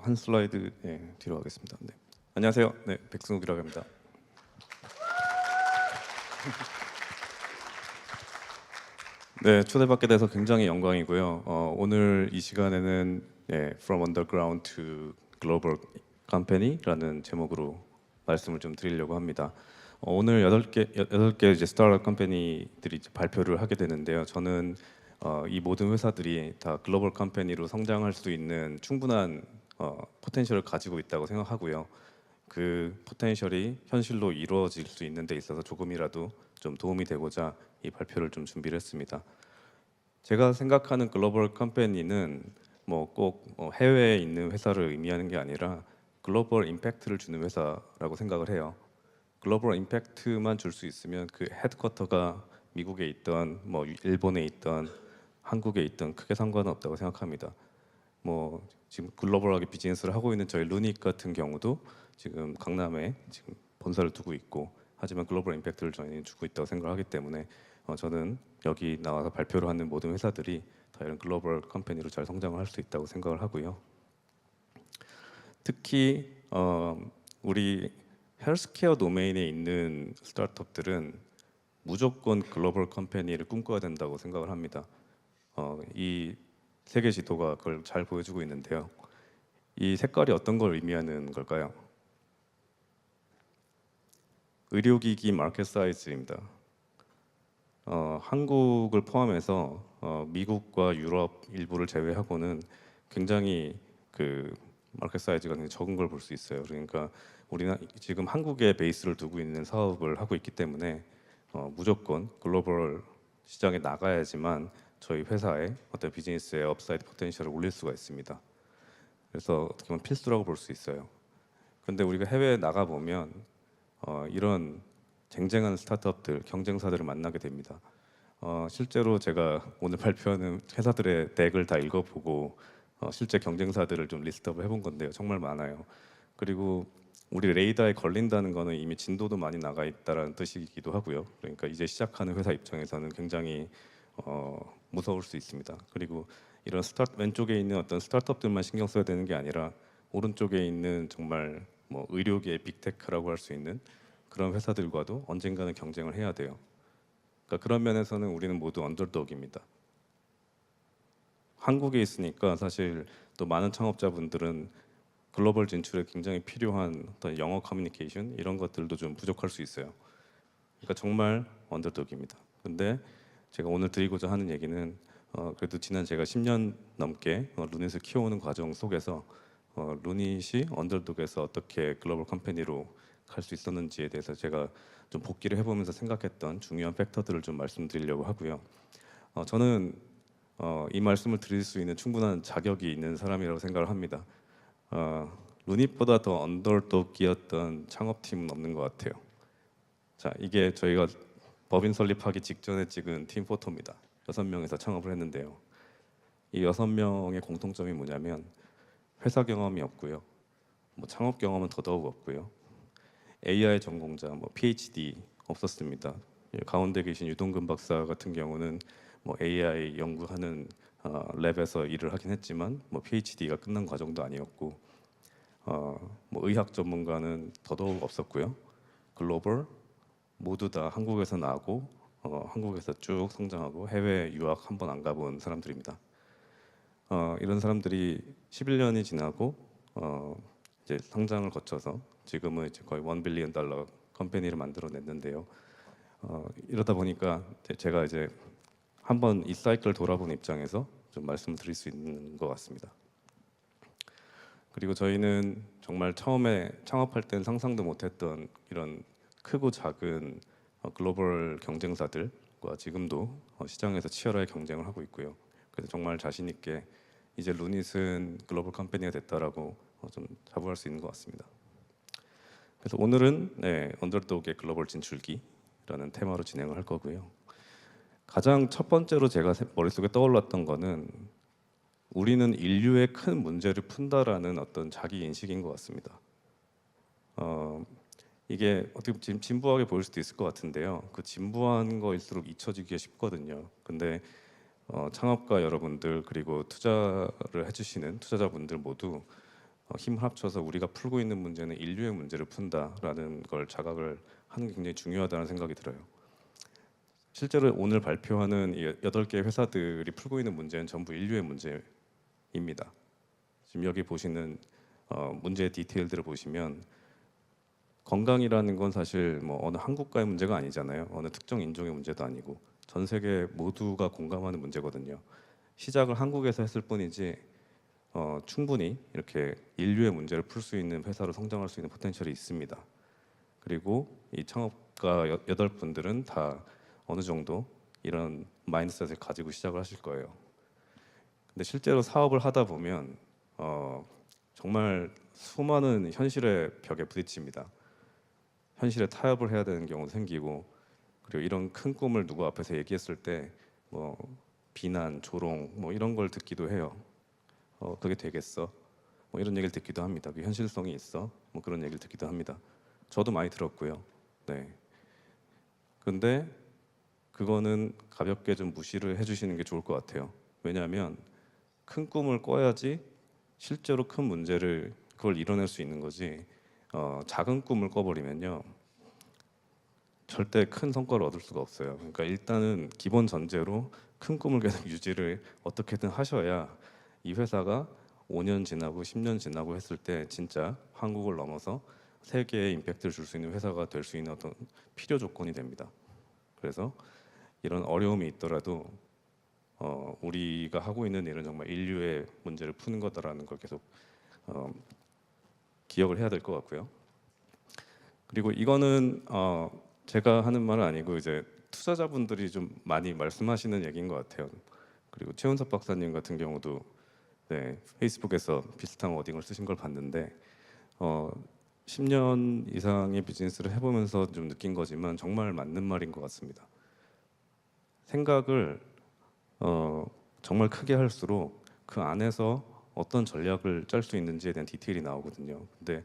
한 슬라이드 뒤로 가겠습니다. 네. 안녕하세요. 네, 백승욱이라고 합니다. 네, 초대받게 돼서 굉장히 영광이고요. 오늘 이 시간에는 From Underground to Global Company라는 제목으로 말씀을 좀 드리려고 합니다. 오늘 여덟 개 이제 스타트업 컴퍼니들이 이제 발표를 하게 되는데요. 저는 이 모든 회사들이 다 글로벌 컴퍼니로 성장할 수 있는 충분한 포텐셜을 가지고 있다고 생각하고요. 그 포텐셜이 현실로 이루어질 수 있는 데 있어서 조금이라도 좀 도움이 되고자 이 발표를 좀 준비를 했습니다. 제가 생각하는 글로벌 컴퍼니는 뭐 꼭 해외에 있는 회사를 의미하는 게 아니라 글로벌 임팩트를 주는 회사라고 생각을 해요. 글로벌 임팩트만 줄 수 있으면 그 헤드쿼터가 미국에 있던 뭐 일본에 있던 한국에 있던 크게 상관은 없다고 생각합니다. 뭐 지금 글로벌하게 비즈니스를 하고 있는 저희 루닉 같은 경우도 지금 강남에 지금 본사를 두고 있고, 하지만 글로벌 임팩트를 저희는 주고 있다고 생각하기 때문에 저는 여기 나와서 발표를 하는 모든 회사들이 다 이런 글로벌 컴퍼니로 잘 성장을 할 수 있다고 생각을 하고요. 특히 우리 헬스케어 도메인에 있는 스타트업들은 무조건 글로벌 컴퍼니를 꿈꿔야 된다고 생각을 합니다. 이 세계 지도가 그걸 잘 보여주고 있는데요. 이 색깔이 어떤 걸 의미하는 걸까요? 의료기기 마켓 사이즈입니다. 한국을 포함해서 미국과 유럽 일부를 제외하고는 굉장히 그 마켓 사이즈가 굉장히 적은 걸 볼 수 있어요. 그러니까 우리는 지금 한국에 베이스를 두고 있는 사업을 하고 있기 때문에 무조건 글로벌 시장에 나가야지만 저희 회사의 어떤 비즈니스의 업사이드 포텐셜을 올릴 수가 있습니다. 그래서 어떻게 보면 필수라고 볼 수 있어요. 근데 우리가 해외에 나가 보면 이런 쟁쟁한 스타트업들, 경쟁사들을 만나게 됩니다. 실제로 제가 오늘 발표하는 회사들의 덱을 다 읽어보고 실제 경쟁사들을 좀 리스트업을 해본 건데요. 정말 많아요. 그리고 우리 레이더에 걸린다는 거는 이미 진도도 많이 나가 있다라는 뜻이기도 하고요. 그러니까 이제 시작하는 회사 입장에서는 굉장히 무서울 수 있습니다. 그리고 이런 왼쪽에 있는 어떤 스타트업들만 신경 써야 되는 게 아니라 오른쪽에 있는 정말 뭐 의료계의 빅테크라고 할 수 있는 그런 회사들과도 언젠가는 경쟁을 해야 돼요. 그러니까 그런 면에서는 우리는 모두 언더독입니다. 한국에 있으니까 사실 또 많은 창업자분들은 글로벌 진출에 굉장히 필요한 어떤 영어 커뮤니케이션 이런 것들도 좀 부족할 수 있어요. 그러니까 정말 언더독입니다. 근데 제가 오늘 드리고자 하는 얘기는 그래도 지난 제가 10년 넘게 루닛을 키워오는 과정 속에서 루닛이 언더독에서 어떻게 글로벌 컴퍼니로 갈 수 있었는지에 대해서 제가 좀 복기를 해보면서 생각했던 중요한 팩터들을 좀 말씀드리려고 하고요. 저는 이 말씀을 드릴 수 있는 충분한 자격이 있는 사람이라고 생각을 합니다. 루닛보다 더 언더독이었던 창업팀은 없는 것 같아요. 자, 이게 저희가 법인 설립하기 직전에 찍은 팀 포토입니다. 6명에서 창업을 했는데요. 이 6명의 공통점이 뭐냐면 회사 경험이 없고요. 뭐 창업 경험은 더더욱 없고요. AI 전공자, 뭐 PhD 없었습니다. 가운데 계신 유동근 박사 같은 경우는 뭐 AI 연구하는 랩에서 일을 하긴 했지만 뭐 PhD가 끝난 과정도 아니었고, 뭐 의학 전문가는 더더욱 없었고요. 글로벌 모두 다 한국에서 나고 한국에서 쭉 성장하고 해외 유학 한 번 안 가본 사람들입니다. 이런 사람들이 11년이 지나고 이제 성장을 거쳐서 지금은 이제 거의 1 빌리언 달러 컴퍼니를 만들어냈는데요. 이러다 보니까 제가 이제 한번 이 사이클을 돌아본 입장에서 좀 말씀을 드릴 수 있는 것 같습니다. 그리고 저희는 정말 처음에 창업할 때는 상상도 못했던 이런 크고 작은 글로벌 경쟁사들과 지금도 시장에서 치열하게 경쟁을 하고 있고요. 그래서 정말 자신 있게 이제 루닛은 글로벌 컴퍼니가 됐다라고 좀 자부할 수 있는 것 같습니다. 그래서 오늘은 언더독의 글로벌 진출기라는 테마로 진행을 할 거고요. 가장 첫 번째로 제가 머릿속에 떠올랐던 거는 우리는 인류의 큰 문제를 푼다라는 어떤 자기 인식인 것 같습니다. 이게 어떻게 보면 진부하게 보일 수도 있을 것 같은데요. 그 진부한 거일수록 잊혀지기가 쉽거든요. 근데 창업가 여러분들 그리고 투자를 해주시는 투자자분들 모두 힘을 합쳐서 우리가 풀고 있는 문제는 인류의 문제를 푼다라는 걸 자각을 하는 게 굉장히 중요하다는 생각이 들어요. 실제로 오늘 발표하는 이 8개 회사들이 풀고 있는 문제는 전부 인류의 문제입니다. 지금 여기 보시는 문제의 디테일들을 보시면 건강이라는 건 사실 뭐 어느 한 국가의 문제가 아니잖아요. 어느 특정 인종의 문제도 아니고 전 세계 모두가 공감하는 문제거든요. 시작을 한국에서 했을 뿐이지 충분히 이렇게 인류의 문제를 풀 수 있는 회사로 성장할 수 있는 포텐셜이 있습니다. 그리고 이 창업가 8분들은 다 어느 정도 이런 마인드셋을 가지고 시작을 하실 거예요. 근데 실제로 사업을 하다 보면 정말 수많은 현실의 벽에 부딪힙니다. 현실에 타협을 해야 되는 경우도 생기고, 그리고 이런 큰 꿈을 누구 앞에서 얘기했을 때 뭐 비난, 조롱 뭐 이런 걸 듣기도 해요. 그게 되겠어? 뭐 이런 얘기를 듣기도 합니다. 그 현실성이 있어? 뭐 그런 얘기를 듣기도 합니다. 저도 많이 들었고요. 네. 근데 그거는 가볍게 좀 무시를 해주시는 게 좋을 것 같아요. 왜냐하면 큰 꿈을 꿔야지 실제로 큰 문제를 그걸 이뤄낼 수 있는 거지. 작은 꿈을 꿔버리면요 절대 큰 성과를 얻을 수가 없어요. 그러니까 일단은 기본 전제로 큰 꿈을 계속 유지를 어떻게든 하셔야 이 회사가 5년 지나고 10년 지나고 했을 때 진짜 한국을 넘어서 세계에 임팩트를 줄 수 있는 회사가 될 수 있는 어떤 필요 조건이 됩니다. 그래서 이런 어려움이 있더라도 우리가 하고 있는 일은 정말 인류의 문제를 푸는 거다라는 걸 계속 어, 기억을 해야 될 것 같고요. 그리고 이거는 제가 하는 말은 아니고 이제 투자자분들이 좀 많이 말씀하시는 얘기인 것 같아요. 그리고 최은석 박사님 같은 경우도 네, 페이스북에서 비슷한 워딩을 쓰신 걸 봤는데 10년 이상의 비즈니스를 해보면서 좀 느낀 거지만 정말 맞는 말인 것 같습니다. 생각을 정말 크게 할수록 그 안에서 어떤 전략을 짤 수 있는지에 대한 디테일이 나오거든요. 근데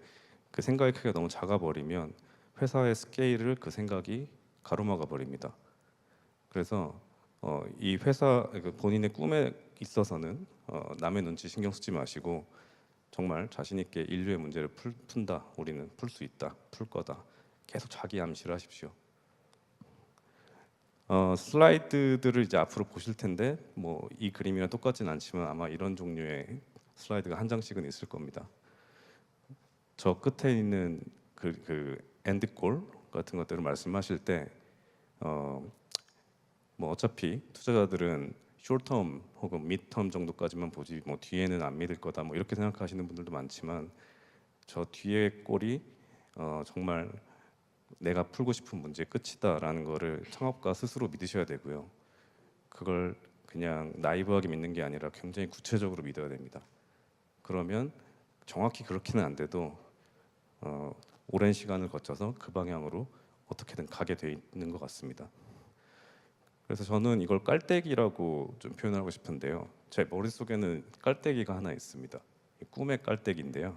그 생각의 크기가 너무 작아 버리면 회사의 스케일을 그 생각이 가로막아 버립니다. 그래서 이 회사 본인의 꿈에 있어서는 남의 눈치 신경 쓰지 마시고 정말 자신 있게 인류의 문제를 푼다. 우리는 풀 수 있다. 풀 거다. 계속 자기 암시를 하십시오. 슬라이드들을 이제 앞으로 보실 텐데 뭐 이 그림이랑 똑같진 않지만 아마 이런 종류의 슬라이드가 한 장씩은 있을 겁니다. 저 끝에 있는 그 엔드골 같은 것들을 말씀하실 때 뭐 어차피 투자자들은 숏텀 혹은 mid텀 정도까지만 보지 뭐 뒤에는 안 믿을 거다 뭐 이렇게 생각하시는 분들도 많지만 저 뒤에 꼴이 정말 내가 풀고 싶은 문제의 끝이다라는 거를 창업가 스스로 믿으셔야 되고요. 그걸 그냥 나이브하게 믿는 게 아니라 굉장히 구체적으로 믿어야 됩니다. 그러면 정확히 그렇게는 안 돼도 오랜 시간을 거쳐서 그 방향으로 어떻게든 가게 돼 있는 것 같습니다. 그래서 저는 이걸 깔때기라고 좀 표현하고 싶은데요. 제 머릿속에는 깔때기가 하나 있습니다. 꿈의 깔때기인데요.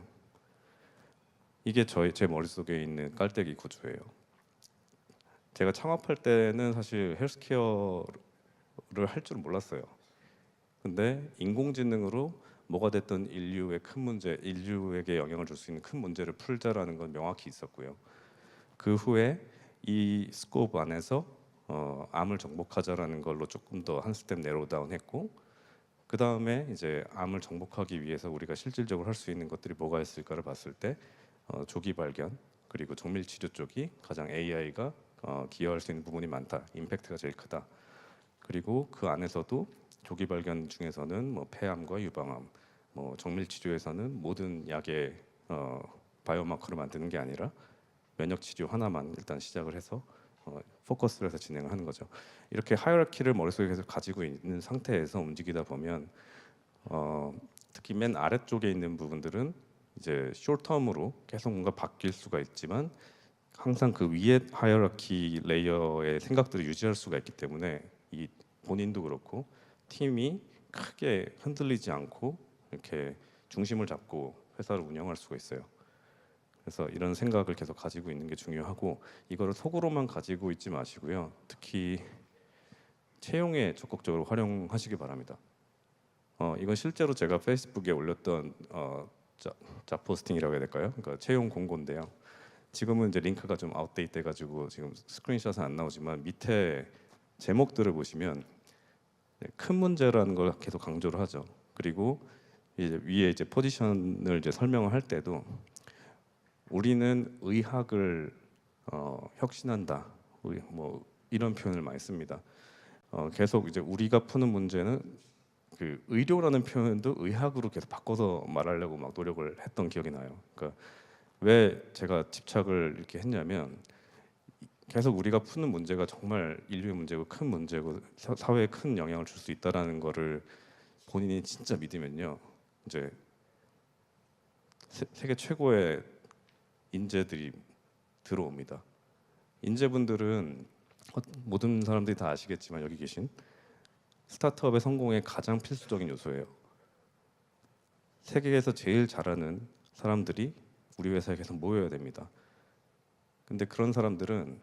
이게 제 머릿속에 있는 깔때기 구조예요. 제가 창업할 때는 사실 헬스케어를 할 줄은 몰랐어요. 근데 인공지능으로 뭐가 됐든 인류의 큰 문제, 인류에게 영향을 줄 수 있는 큰 문제를 풀자라는 건 명확히 있었고요. 그 후에 이 스코프 안에서 암을 정복하자라는 걸로 조금 더 한 스텝 내로다운했고, 그 다음에 이제 암을 정복하기 위해서 우리가 실질적으로 할 수 있는 것들이 뭐가 있을까를 봤을 때 조기 발견 그리고 정밀 치료 쪽이 가장 AI가 기여할 수 있는 부분이 많다. 임팩트가 제일 크다. 그리고 그 안에서도 조기 발견 중에서는 뭐 폐암과 유방암, 뭐 정밀 치료에서는 모든 약의 바이오마커를 만드는 게 아니라 면역 치료 하나만 일단 시작을 해서 포커스를 해서 진행을 하는 거죠. 이렇게 하이어라키를 머릿속에 계속 가지고 있는 상태에서 움직이다 보면 특히 맨 아래쪽에 있는 부분들은 이제 숏텀으로 계속 뭔가 바뀔 수가 있지만 항상 그 위에 하이어라키 레이어의 생각들을 유지할 수가 있기 때문에 이 본인도 그렇고 팀이 크게 흔들리지 않고 이렇게 중심을 잡고 회사를 운영할 수가 있어요. 그래서 이런 생각을 계속 가지고 있는 게 중요하고 이거를 속으로만 가지고 있지 마시고요. 특히 채용에 적극적으로 활용하시기 바랍니다. 이건 실제로 제가 페이스북에 올렸던 잡 포스팅이라고 해야 될까요? 그러니까 채용 공고인데요. 지금은 이제 링크가 좀 아웃데이트 돼가지고 지금 스크린샷은 안 나오지만 밑에 제목들을 보시면 큰 문제라는 걸 계속 강조를 하죠. 그리고 이제 위에 이제 포지션을 이제 설명을 할 때도 우리는 의학을 혁신한다. 우리 뭐 이런 표현을 많이 씁니다. 계속 이제 우리가 푸는 문제는 그 의료라는 표현도 의학으로 계속 바꿔서 말하려고 막 노력을 했던 기억이 나요. 그러니까 왜 제가 집착을 이렇게 했냐면 계속 우리가 푸는 문제가 정말 인류의 문제고 큰 문제고 사회에 큰 영향을 줄 수 있다라는 거를 본인이 진짜 믿으면요. 이제 세계 최고의 인재들이 들어옵니다. 인재분들은 모든 사람들이 다 아시겠지만 여기 계신 스타트업의 성공의 가장 필수적인 요소예요. 세계에서 제일 잘하는 사람들이 우리 회사에 계속 모여야 됩니다. 근데 그런 사람들은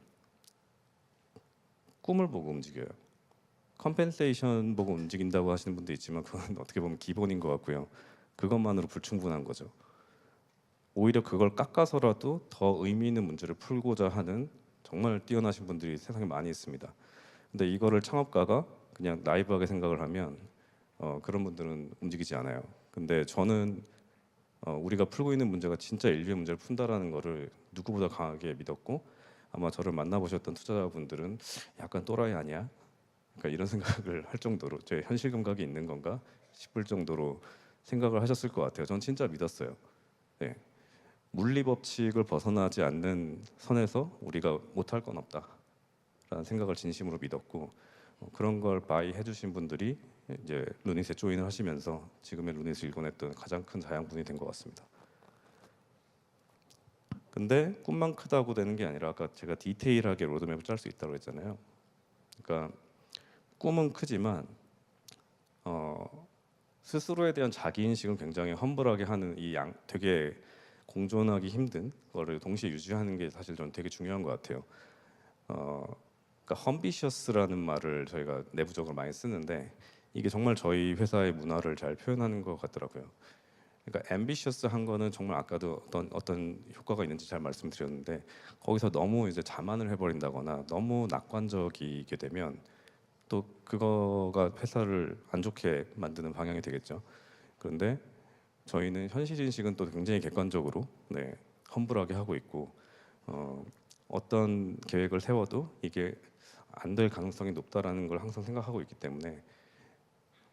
꿈을 보고 움직여요. 컴펜세이션 보고 움직인다고 하시는 분도 있지만 그건 어떻게 보면 기본인 것 같고요. 그것만으로 불충분한 거죠. 오히려 그걸 깎아서라도 더 의미 있는 문제를 풀고자 하는 정말 뛰어나신 분들이 세상에 많이 있습니다. 근데 이거를 창업가가 그냥 나이브하게 생각을 하면 그런 분들은 움직이지 않아요. 근데 저는 우리가 풀고 있는 문제가 진짜 인류의 문제를 푼다라는 거를 누구보다 강하게 믿었고 아마 저를 만나보셨던 투자자분들은 약간 또라이 아니야? 그러니까 이런 생각을 할 정도로 제 현실 감각이 있는 건가 싶을 정도로 생각을 하셨을 것 같아요. 전 진짜 믿었어요. 네. 물리 법칙을 벗어나지 않는 선에서 우리가 못할 건 없다라는 생각을 진심으로 믿었고 그런 걸 바이 해주신 분들이 이제 루닛에 조인을 하시면서 지금의 루닛을 일궈냈던 가장 큰 자양분이 된 것 같습니다. 근데 꿈만 크다고 되는 게 아니라 아까 제가 디테일하게 로드맵을 짤 수 있다고 했잖아요. 그러니까 꿈은 크지만 스스로에 대한 자기 인식은 굉장히 험블하게 하는 이 되게 공존하기 힘든 거를 동시에 유지하는 게 사실 저는 되게 중요한 것 같아요. 그러니까 험비셔스라는 말을 저희가 내부적으로 많이 쓰는데 이게 정말 저희 회사의 문화를 잘 표현하는 것 같더라고요. 그러니까 앰비셔스한 거는 정말 아까도 어떤 효과가 있는지 잘 말씀드렸는데 거기서 너무 이제 자만을 해버린다거나 너무 낙관적이게 되면 또 그거가 회사를 안 좋게 만드는 방향이 되겠죠. 그런데 저희는 현실 인식은 또 굉장히 객관적으로 험블하게 하고 있고 어떤 계획을 세워도 이게 안 될 가능성이 높다라는 걸 항상 생각하고 있기 때문에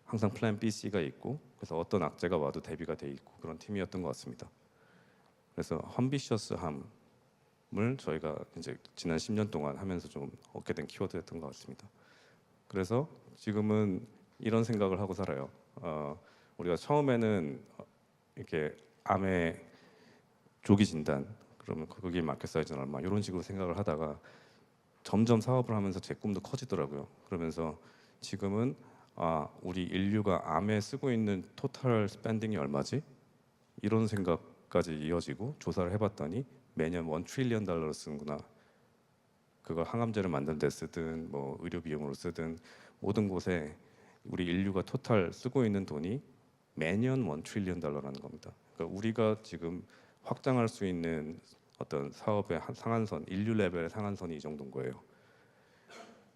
항상 플랜 B, C가 있고 그래서 어떤 악재가 와도 대비가 돼 있고 그런 팀이었던 것 같습니다. 그래서 험비셔스함을 저희가 이제 지난 10년 동안 하면서 좀 얻게 된 키워드였던 것 같습니다. 그래서 지금은 이런 생각을 하고 살아요. 우리가 처음에는 이렇게 암의 조기 진단 그러면 거기에 마켓 사이즈는 얼마 이런 식으로 생각을 하다가 점점 사업을 하면서 제 꿈도 커지더라고요. 그러면서 지금은 우리 인류가 암에 쓰고 있는 토탈 스pen딩이 얼마지? 이런 생각까지 이어지고 조사를 해봤더니 매년 1 트릴리언 달러를 쓰는구나. 그걸 항암제를 만드는 데 쓰든 뭐 의료 비용으로 쓰든 모든 곳에 우리 인류가 토탈 쓰고 있는 돈이 매년 1 트릴리언 달러라는 겁니다. 그러니까 우리가 지금 확장할 수 있는 어떤 사업의 상한선, 인류 레벨의 상한선이 이 정도인 거예요.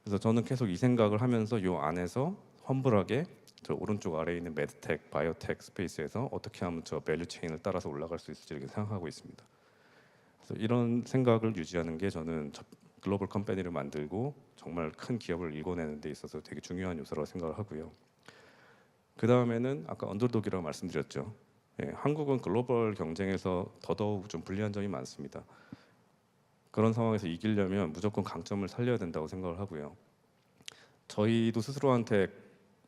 그래서 저는 계속 이 생각을 하면서 이 안에서 험블하게 저 오른쪽 아래에 있는 메드텍, 바이오텍 스페이스에서 어떻게 하면 저 밸류 체인을 따라서 올라갈 수 있을지 이렇게 생각하고 있습니다. 그래서 이런 생각을 유지하는 게 저는 글로벌 컴퍼니를 만들고 정말 큰 기업을 일궈내는 데 있어서 되게 중요한 요소라고 생각을 하고요. 그 다음에는 아까 언더독이라고 말씀드렸죠. 한국은 글로벌 경쟁에서 더더욱 좀 불리한 점이 많습니다. 그런 상황에서 이기려면 무조건 강점을 살려야 된다고 생각을 하고요. 저희도 스스로한테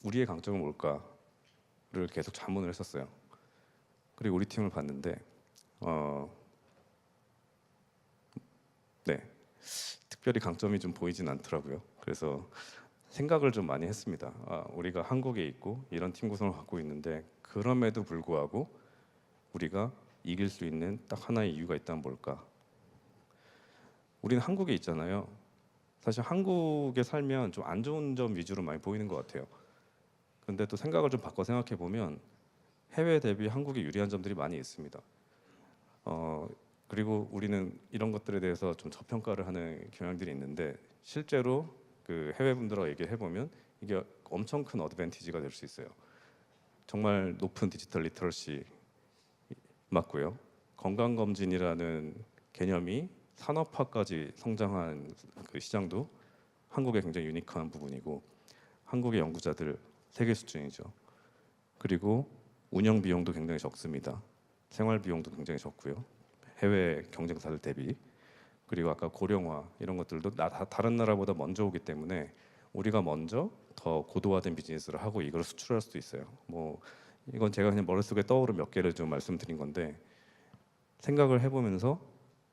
우리의 강점은 뭘까를 계속 자문을 했었어요. 그리고 우리 팀을 봤는데 특별히 강점이 좀 보이진 않더라고요. 그래서 생각을 좀 많이 했습니다. 우리가 한국에 있고 이런 팀 구성을 갖고 있는데 그럼에도 불구하고 우리가 이길 수 있는 딱 하나의 이유가 있다면 뭘까? 우리는 한국에 있잖아요. 사실 한국에 살면 좀 안 좋은 점 위주로 많이 보이는 것 같아요. 근데 또 생각을 좀 바꿔 생각해 보면 해외 대비 한국이 유리한 점들이 많이 있습니다. 그리고 우리는 이런 것들에 대해서 좀 저평가를 하는 경향들이 있는데 실제로 그 해외 분들하고 얘기해 보면 이게 엄청 큰 어드밴티지가 될 수 있어요. 정말 높은 디지털 리터러시 맞고요. 건강검진이라는 개념이 산업화까지 성장한 그 시장도 한국의 굉장히 유니크한 부분이고 한국의 연구자들 세계 수준이죠. 그리고 운영 비용도 굉장히 적습니다. 생활 비용도 굉장히 적고요. 해외 경쟁사들 대비. 그리고 아까 고령화 이런 것들도 다른 나라보다 먼저 오기 때문에 우리가 먼저 더 고도화된 비즈니스를 하고 이걸 수출할 수도 있어요. 뭐 이건 제가 그냥 머릿속에 떠오른 몇 개를 좀 말씀드린 건데 생각을 해보면서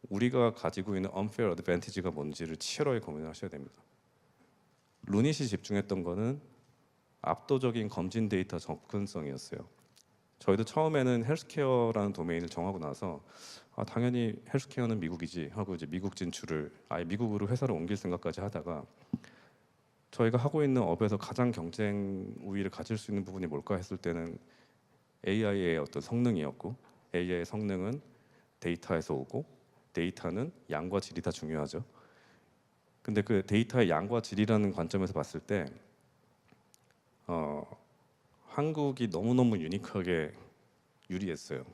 우리가 가지고 있는 unfair advantage가 뭔지를 치열하게 고민을 하셔야 됩니다. 루닛이 집중했던 거는 압도적인 검진 데이터 접근성이었어요. 저희도 처음에는 헬스케어라는 도메인을 정하고 나서 당연히 헬스케어는 미국이지 하고 이제 미국 진출을 아예 미국으로 회사를 옮길 생각까지 하다가 저희가 하고 있는 업에서 가장 경쟁 우위를 가질 수 있는 부분이 뭘까 했을 때는 AI의 어떤 성능이었고 AI의 성능은 데이터에서 오고 데이터는 양과 질이 다 중요하죠. 근데 그 데이터의 양과 질이라는 관점에서 봤을 때 한국이 너무너무 유니크하게 유리했어요.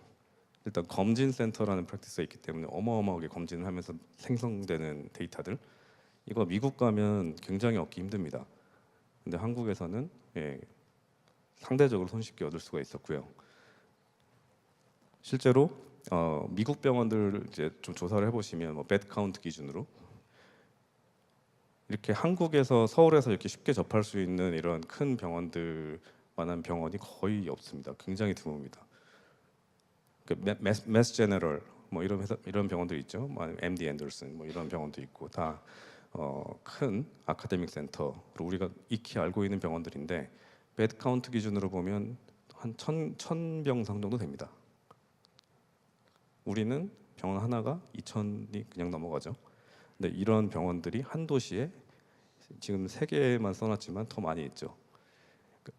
일단 검진 센터라는 프랙티스가 있기 때문에 어마어마하게 검진을 하면서 생성되는 데이터들 이거 미국 가면 굉장히 얻기 힘듭니다. 근데 한국에서는 상대적으로 손쉽게 얻을 수가 있었고요. 실제로 미국 병원들 이제 좀 조사를 해보시면 뭐 베드 카운트 기준으로 이렇게 한국에서 서울에서 이렇게 쉽게 접할 수 있는 이런 큰 병원들만한 병원이 거의 없습니다. 굉장히 드뭅니다. 그 매스 제너럴 뭐 이런 병원들 있죠. MD 앤더슨 뭐 이런 병원도 있고 다 큰 아카데믹 센터로 우리가 익히 알고 있는 병원들인데 베드 카운트 기준으로 보면 한 1,000병 정도 됩니다. 우리는 병원 하나가 2,000이 그냥 넘어가죠. 근데 이런 병원들이 한 도시에 지금 3개만 써놨지만 더 많이 있죠.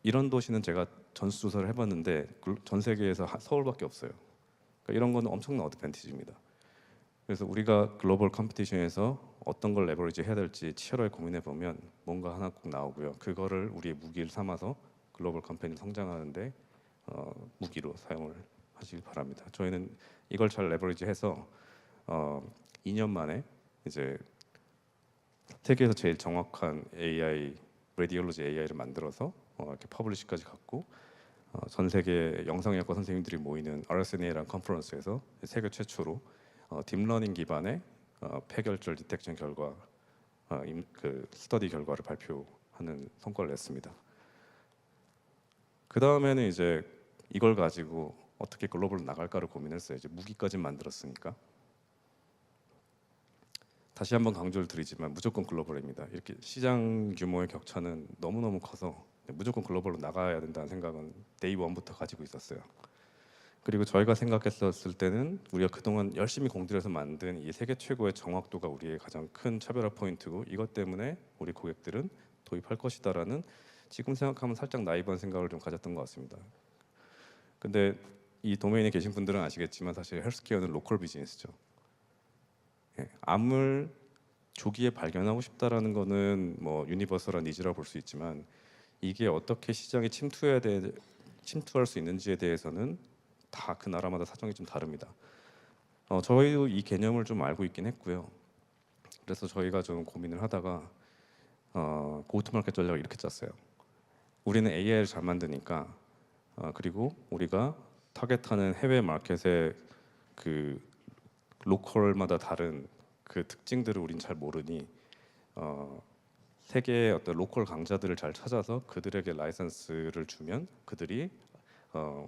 이런 도시는 제가 전수조사를 해봤는데 전 세계에서 서울밖에 없어요. 그러니까 이런 거는 엄청난 어드밴티지입니다. 그래서 우리가 글로벌 컴피티션에서 어떤 걸 레버리지 해야 될지 치열하게 고민해 보면 뭔가 하나 꼭 나오고요. 그거를 우리의 무기를 삼아서 글로벌 컴퍼니 성장하는데 무기로 사용을 하시길 바랍니다. 저희는 이걸 잘 레버리지해서 2년 만에 이제 세계에서 제일 정확한 AI, 레디올로지 AI를 만들어서 이렇게 퍼블리시까지 갖고 전 세계 영상의학과 선생님들이 모이는 RSNA라는 컨퍼런스에서 세계 최초로 딥러닝 기반의 폐결절 디텍션 결과, 그 스터디 결과를 발표하는 성과를 냈습니다. 그 다음에는 이제 이걸 가지고 어떻게 글로벌로 나갈까를 고민했어요. 이제 무기까지 만들었으니까. 다시 한번 강조를 드리지만 무조건 글로벌입니다. 이렇게 시장 규모의 격차는 너무너무 커서 무조건 글로벌로 나가야 된다는 생각은 데이 원부터 가지고 있었어요. 그리고 저희가 생각했었을 때는 우리가 그동안 열심히 공들여서 만든 이 세계 최고의 정확도가 우리의 가장 큰 차별화 포인트고 이것 때문에 우리 고객들은 도입할 것이다라는 지금 생각하면 살짝 나이브한 생각을 좀 가졌던 것 같습니다. 근데 이 도메인에 계신 분들은 아시겠지만 사실 헬스케어는 로컬 비즈니스죠. 암을 조기에 발견하고 싶다라는 거는 뭐 유니버설한 니즈라고 볼 수 있지만 이게 어떻게 시장에 침투할 수 있는지에 대해서는 다 그 나라마다 사정이 좀 다릅니다. 저희도 이 개념을 좀 알고 있긴 했고요. 그래서 저희가 좀 고민을 하다가 고투마켓 전략을 이렇게 짰어요. 우리는 AI를 잘 만드니까 그리고 우리가 타겟하는 해외 마켓의 그 로컬마다 다른 그 특징들을 우린 잘 모르니 세계의 어떤 로컬 강자들을 잘 찾아서 그들에게 라이선스를 주면 그들이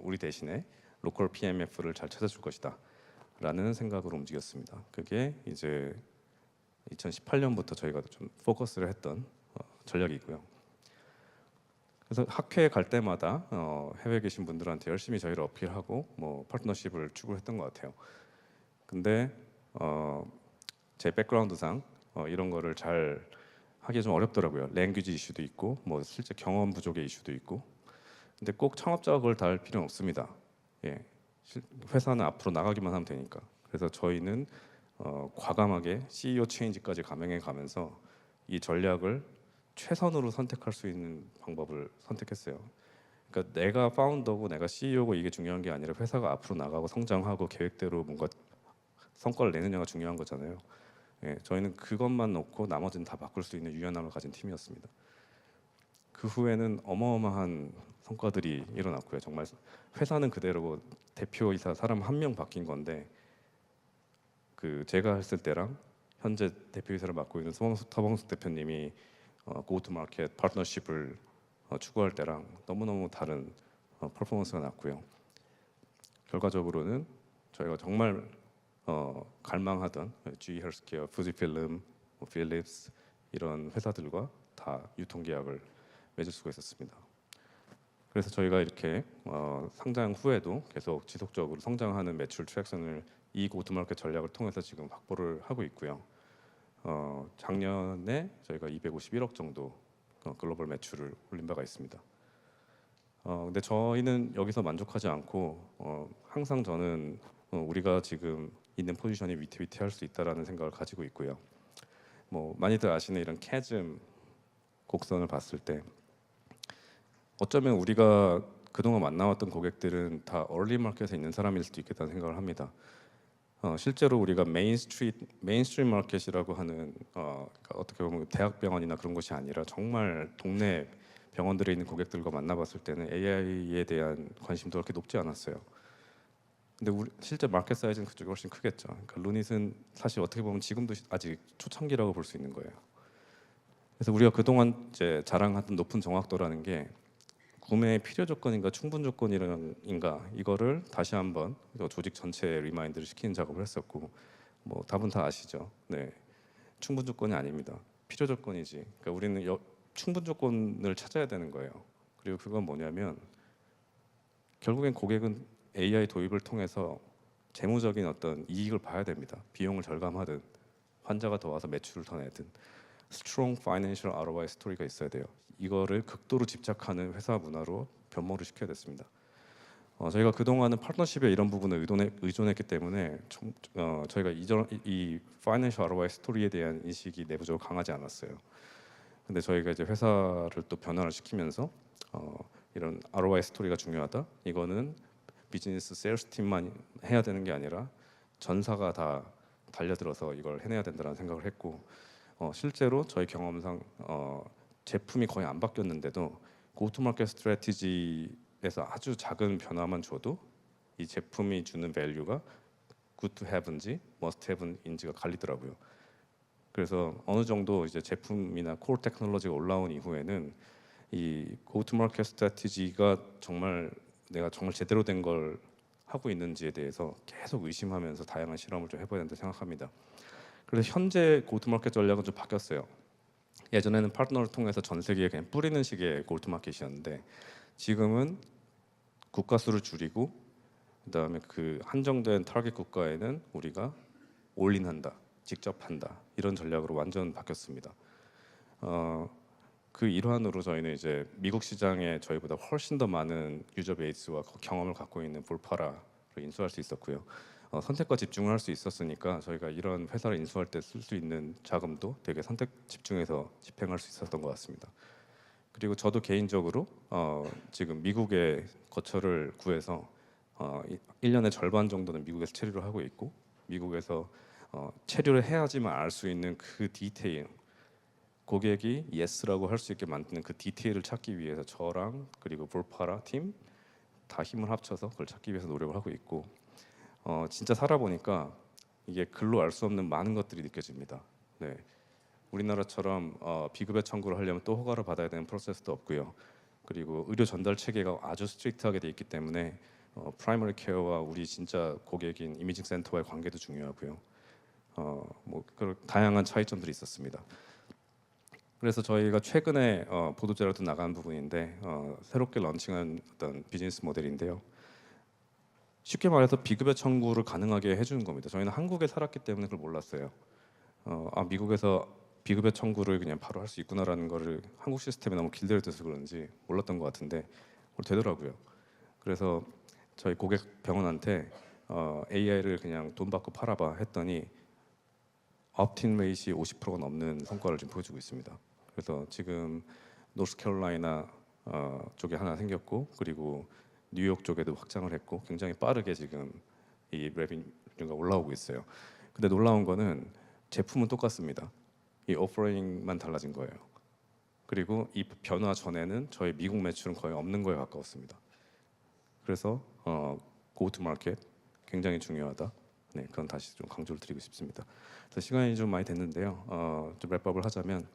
우리 대신에 로컬 PMF를 잘 찾아줄 것이다 라는 생각으로 움직였습니다. 그게 이제 2018년부터 저희가 좀 포커스를 했던 전략이고요. 그래서 학회에 갈 때마다 해외에 계신 분들한테 열심히 저희를 어필하고 뭐 파트너십을 추구했던 것 같아요. 근데 제 백그라운드상 이런 거를 잘 하기 좀 어렵더라고요. 랭귀지 이슈도 있고 뭐 실제 경험 부족의 이슈도 있고. 근데 꼭 창업자가 그걸 다 할 필요는 없습니다. 예, 회사는 앞으로 나가기만 하면 되니까. 그래서 저희는 과감하게 CEO 체인지까지 감행해 가면서 이 전략을 최선으로 선택할 수 있는 방법을 선택했어요. 그러니까 내가 파운더고 내가 CEO고 이게 중요한 게 아니라 회사가 앞으로 나가고 성장하고 계획대로 뭔가 성과를 내느냐가 중요한 거잖아요. 예, 저희는 그것만 놓고 나머지는 다 바꿀 수 있는 유연함을 가진 팀이었습니다. 그 후에는 어마어마한 성과들이 일어났고요. 정말 회사는 그대로고 대표이사 사람 한 명 바뀐 건데 그 제가 했을 때랑 현재 대표이사를 맡고 있는 서범수 대표님이 고투마켓 파트너십을 추구할 때랑 너무너무 다른 퍼포먼스가 났고요. 결과적으로는 저희가 정말 갈망하던 GE 헬스케어, fujiFilm, 필립스 이런 회사들과 다 유통계약을 맺을 수가 있었습니다. 그래서 저희가 이렇게 상장 후에도 계속 지속적으로 성장하는 매출 트랙션을 이 고투마켓 전략을 통해서 지금 확보를 하고 있고요. 작년에 저희가 251억 정도 글로벌 매출을 올린 바가 있습니다. 근데 저희는 여기서 만족하지 않고 항상 저는 우리가 지금 있는 포지션이 위태위태할 수 있다라는 생각을 가지고 있고요. 뭐 많이들 아시는 이런 캐즘 곡선을 봤을 때 어쩌면 우리가 그동안 만나왔던 고객들은 다 얼리 마켓에 있는 사람일 수도 있겠다는 생각을 합니다. 실제로 우리가 메인스트림 마켓이라고 하는 그러니까 어떻게 보면 대학병원이나 그런 것이 아니라 정말 동네 병원들에 있는 고객들과 만나봤을 때는 AI에 대한 관심도 그렇게 높지 않았어요. 근데 실제 마켓 사이즈는 그쪽이 훨씬 크겠죠. 그러니까 루닛은 사실 어떻게 보면 지금도 아직 초창기라고 볼 수 있는 거예요. 그래서 우리가 그동안 이제 자랑하던 높은 정확도라는 게 구매의 필요 조건인가 충분 조건인가 이거를 다시 한번 조직 전체에 리마인드를 시키는 작업을 했었고 뭐 답은 다 아시죠. 네, 충분 조건이 아닙니다. 필요 조건이지. 그러니까 우리는 충분 조건을 찾아야 되는 거예요. 그리고 그건 뭐냐면 결국엔 고객은 AI 도입을 통해서 재무적인 어떤 이익을 봐야 됩니다. 비용을 절감하든 환자가 더 와서 매출을 더 내든 strong financial ROI 스토리가 있어야 돼요. 이거를 극도로 집착하는 회사 문화로 변모를 시켜야 됐습니다. 저희가 그동안은 파트너십에 이런 부분을 의존했기 때문에 저희가 이 financial ROI 스토리에 대한 인식이 내부적으로 강하지 않았어요. 근데 저희가 이제 회사를 또 변화를 시키면서 이런 ROI 스토리가 중요하다. 이거는 비즈니스 세일스 팀만 해야 되는 게 아니라 전사가 다 달려들어서 이걸 해내야 된다는 생각을 했고 실제로 저희 경험상 제품이 거의 안 바뀌었는데도 고투마켓 스트래티지에서 아주 작은 변화만 줘도 이 제품이 주는 밸류가 good to have인지 must have인지가 갈리더라고요. 그래서 어느 정도 이제 제품이나 콜 테크놀로지가 올라온 이후에는 이 고투마켓 스트래티지가 정말 내가 정말 제대로 된 걸 하고 있는지에 대해서 계속 의심하면서 다양한 실험을 좀 해봐야 된다 생각합니다. 그래서 현재 고투마켓 전략은 좀 바뀌었어요. 예전에는 파트너를 통해서 전 세계에 그냥 뿌리는 식의 고투마켓이었는데 지금은 국가 수를 줄이고 그다음에 그 한정된 타겟 국가에는 우리가 올인한다, 직접 한다 이런 전략으로 완전 바뀌었습니다. 그 일환으로 저희는 이제 미국 시장에 저희보다 훨씬 더 많은 유저 베이스와 경험을 갖고 있는 볼파라를 인수할 수 있었고요. 선택과 집중을 할 수 있었으니까 저희가 이런 회사를 인수할 때 쓸 수 있는 자금도 되게 선택 집중해서 집행할 수 있었던 것 같습니다. 그리고 저도 개인적으로 지금 미국에 거처를 구해서 1년의 절반 정도는 미국에서 체류를 하고 있고 미국에서 체류를 해야지만 알 수 있는 그 디테일 고객이 예스라고 할 수 있게 만드는 그 디테일을 찾기 위해서 저랑 그리고 볼파라 팀 다 힘을 합쳐서 그걸 찾기 위해서 노력을 하고 있고 진짜 살아보니까 이게 글로 알 수 없는 많은 것들이 느껴집니다. 네, 우리나라처럼 비급여 청구를 하려면 또 허가를 받아야 되는 프로세스도 없고요. 그리고 의료 전달 체계가 아주 스트릭트하게 돼 있기 때문에 프라이머리 케어와 우리 진짜 고객인 이미징 센터와의 관계도 중요하고요. 뭐 그런 다양한 차이점들이 있었습니다. 그래서 저희가 최근에 보도자료도 나간 부분인데 새롭게 런칭한 어떤 비즈니스 모델인데요. 쉽게 말해서 비급여 청구를 가능하게 해주는 겁니다. 저희는 한국에 살았기 때문에 그걸 몰랐어요. 미국에서 비급여 청구를 그냥 바로 할 수 있구나라는 거를 한국 시스템에 너무 길들여져서 그런지 몰랐던 것 같은데 되더라고요. 그래서 저희 고객 병원한테 AI를 그냥 돈 받고 팔아봐 했더니 업틴 레이시 50%가 넘는 성과를 지금 보여주고 있습니다. 그래서 지금 노스캐롤라이나 쪽에 하나 생겼고, 그리고 뉴욕 쪽에도 확장을 했고, 굉장히 빠르게 지금 이 레비뉴가 올라오고 있어요. 근데 놀라운 거는 제품은 똑같습니다. 이 오퍼링만 달라진 거예요. 그리고 이 변화 전에는 저희 미국 매출은 거의 없는 거에 가까웠습니다. 그래서 go to market 굉장히 중요하다. 네, 그건 다시 좀 강조를 드리고 싶습니다. 그래서 시간이 좀 많이 됐는데요. 좀 랩업을 하자면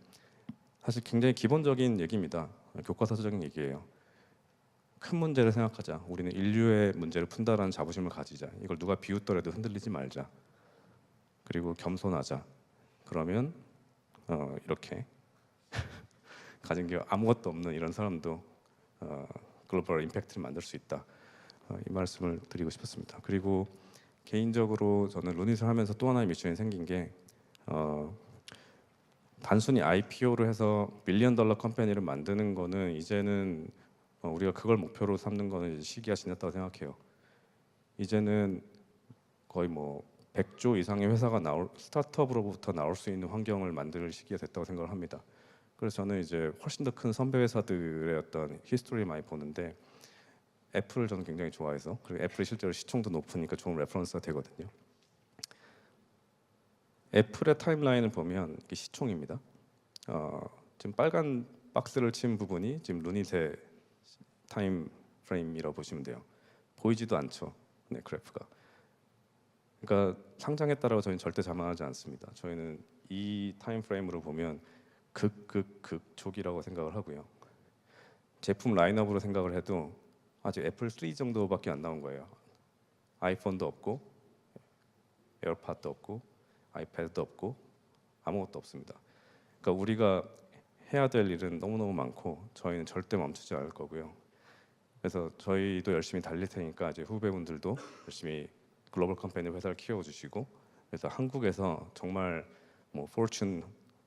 사실 굉장히 기본적인 얘기입니다. 교과서적인 얘기예요. 큰 문제를 생각하자. 우리는 인류의 문제를 푼다라는 자부심을 가지자. 이걸 누가 비웃더라도 흔들리지 말자. 그리고 겸손하자. 그러면 이렇게 가진 게 아무것도 없는 이런 사람도 글로벌 임팩트를 만들 수 있다. 이 말씀을 드리고 싶었습니다. 그리고 개인적으로 저는 루닛을 하면서 또 하나의 미션이 생긴 게 단순히 IPO를 해서 빌리언 달러 컴퍼니를 만드는 거는 이제는 우리가 그걸 목표로 삼는 거는 이제 시기가 지났다고 생각해요. 이제는 거의 뭐 100조 이상의 회사가 스타트업으로부터 나올 수 있는 환경을 만들 시기가 됐다고 생각을 합니다. 그래서 저는 이제 훨씬 더 큰 선배 회사들의 어떤 히스토리를 많이 보는데 애플을 저는 굉장히 좋아해서, 그리고 애플이 실제로 시총도 높으니까 좋은 레퍼런스가 되거든요. 애플의 타임라인을 보면 이게 시총입니다. 지금 빨간 박스를 친 부분이 지금 루닛의 타임 프레임이라고 보시면 돼요. 보이지도 않죠. 네, 그래프가. 그러니까 상장에 따라 저희는 절대 자만하지 않습니다. 저희는 이 타임 프레임으로 보면 극초기라고 생각을 하고요. 제품 라인업으로 생각을 해도 아직 애플 3 정도밖에 안 나온 거예요. 아이폰도 없고 에어팟도 없고 아이패드도 없고 아무것도 없습니다. 그러니까 우리가 해야 될 일은 너무너무 많고 저희는 절대 멈추지 않을 거고요. 그래서 저희도 열심히 달릴 테니까 이제 후배분들도 열심히 글로벌 컴퍼니 회사를 키워주시고, 그래서 한국에서 정말 뭐 포춘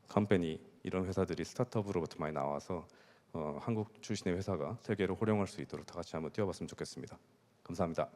컴퍼니 이런 회사들이 스타트업으로부터 많이 나와서 한국 출신의 회사가 세계를 호령할 수 있도록 다 같이 한번 뛰어봤으면 좋겠습니다. 감사합니다.